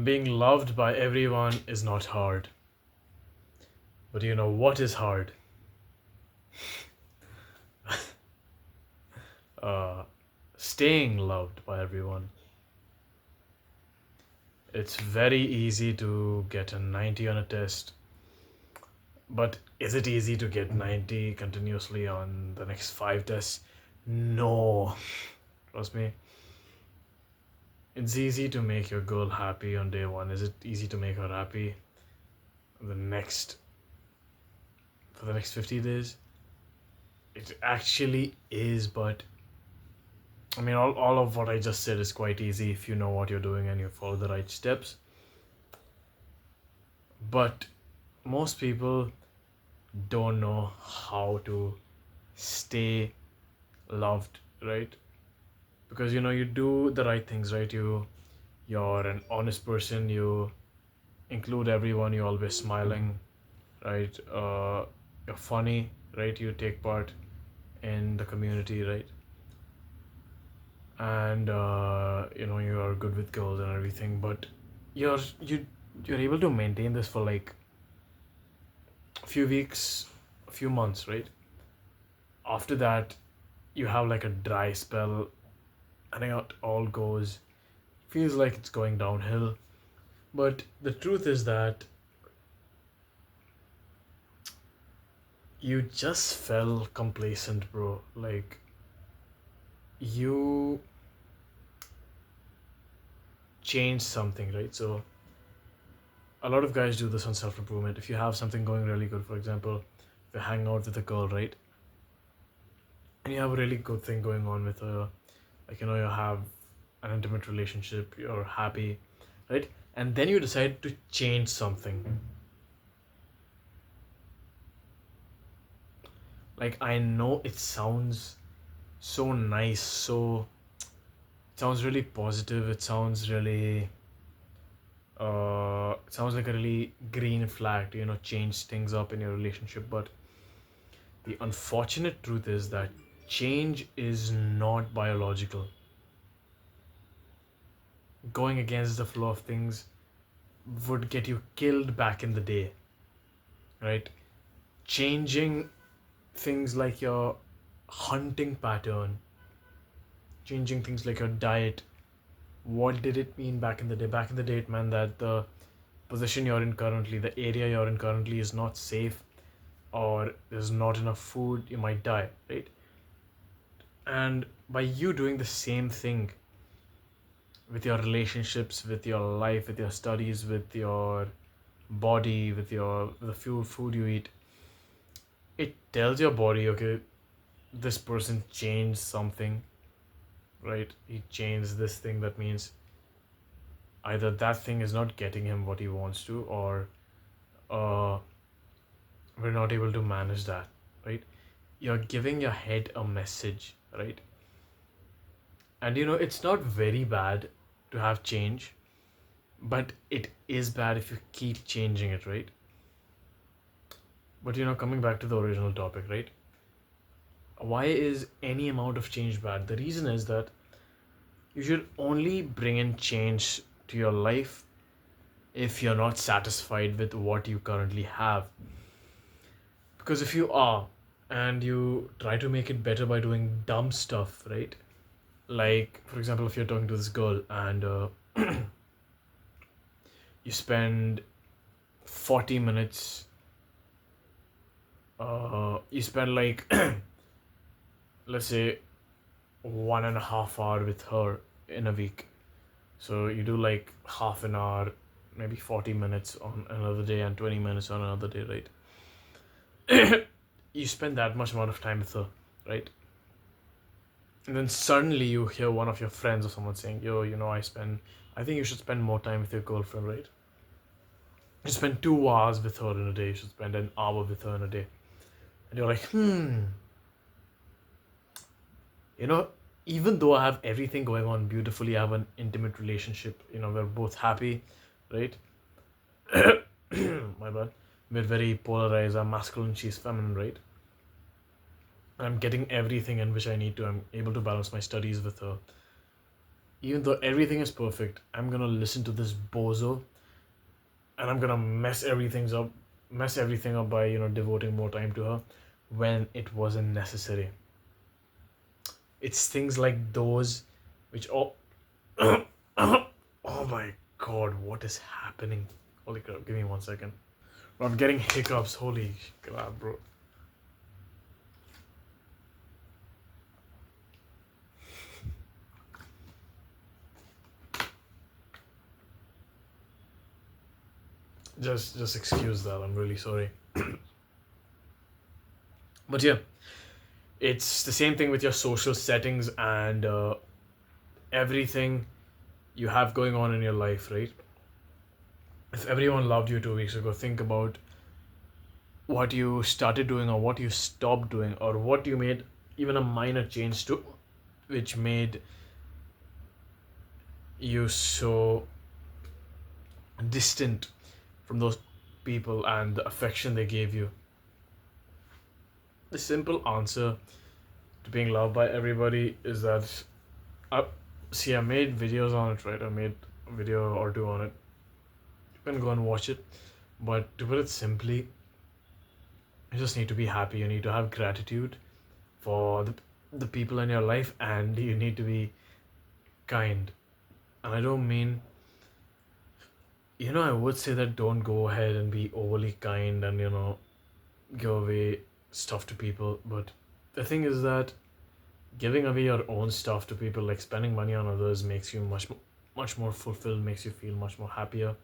Being loved by everyone is not hard. But you know what is hard? Uh, Staying loved by everyone. It's very easy to get a 90 on a test, but is it easy to get 90 continuously on the next five tests? No. Trust me. It's easy to make your girl happy on day one. Is it easy to make her happy the next for the next 50 days? It actually is, but I mean, all of what I just said is quite easy if you know what you're doing and you follow the right steps. But most people don't know how to stay loved, right? Because you do the right things, right? You're an honest person. You include everyone. You're always smiling, right? You're funny, right? You take part in the community, right? And you are good with girls and everything, but you're you you're able to maintain this for like a few weeks, a few months, right? After that, you have like a dry spell, and it all goes feels like it's going downhill. But the truth is that you just fell complacent, bro. Like you changed something, right? So a lot of guys do this on self improvement. If you have something going really good, for example, if you hang out with a girl, right, and you have a really good thing going on with her, like you have an intimate relationship, you're happy, right, and then you decide to change something. Like, I know it sounds so nice, it sounds really positive, it sounds like a really green flag to change things up in your relationship. But the unfortunate truth is that change is not biological. Going against the flow of things would get you killed back in the day, right? Changing things like your hunting pattern, changing things like your diet. What did it mean back in the day? Back in the day, it meant that the position you're in currently, the area you're in currently, is not safe, or there's not enough food, you might die, right? And by you doing the same thing with your relationships, with your life, with your studies, with your body, with the food you eat, it tells your body, okay, this person changed something, right? He changed this thing. That means either that thing is not getting him what he wants to, or uh, we're not able to manage that, right? You're giving your head a message, right? And it's not very bad to have change, but it is bad if you keep changing it, right? But coming back to the original topic, right? Why is any amount of change bad? The reason is that you should only bring in change to your life if you're not satisfied with what you currently have. Because if you are, and you try to make it better by doing dumb stuff, right? Like, for example, if you're talking to this girl and you spend 40 minutes, you spend like, let's say, 1.5 hour with her in a week. So you do like half an hour, maybe 40 minutes on another day and 20 minutes on another day, right? You spend that much amount of time with her, right? And then suddenly you hear one of your friends or someone saying, yo, I think you should spend more time with your girlfriend, right? You spend 2 hours with her in a day, you should spend an hour with her in a day. And you're like, you know, even though I have everything going on beautifully, I have an intimate relationship, we're both happy, right? My bad. We're very polarized. I'm masculine, she's feminine, right? I'm getting everything in which I need to. I'm able to balance my studies with her. even though everything is perfect, I'm gonna listen to this bozo and I'm gonna mess everything up by, devoting more time to her when it wasn't necessary. It's things like those which all oh my god, what is happening? Holy crap, give me 1 second. I'm getting hiccups, holy crap, bro. Just excuse that, I'm really sorry. But yeah, it's the same thing with your social settings and everything you have going on in your life, right? If everyone loved you 2 weeks ago, think about what you started doing or what you stopped doing or what you made even a minor change to, which made you so distant from those people and the affection they gave you. The simple answer to being loved by everybody is that I see I made videos on it, right? I made a video or two on it. You can go and watch it. But to put it simply, you just need to be happy. You need to have gratitude for the people in your life, and you need to be kind. And I don't mean, I would say that don't go ahead and be overly kind and, give away stuff to people. But the thing is that giving away your own stuff to people, like spending money on others, makes you much more fulfilled, makes you feel much more happier.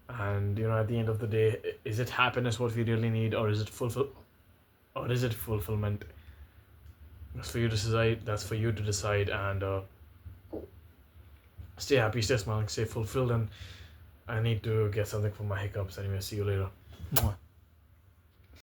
And at the end of the day, is it happiness what we really need, or is it fulfillment? That's for you to decide. That's for you to decide. And stay happy, stay smiling, stay fulfilled. And I need to get something for my hiccups. Anyway, see you later. Mwah.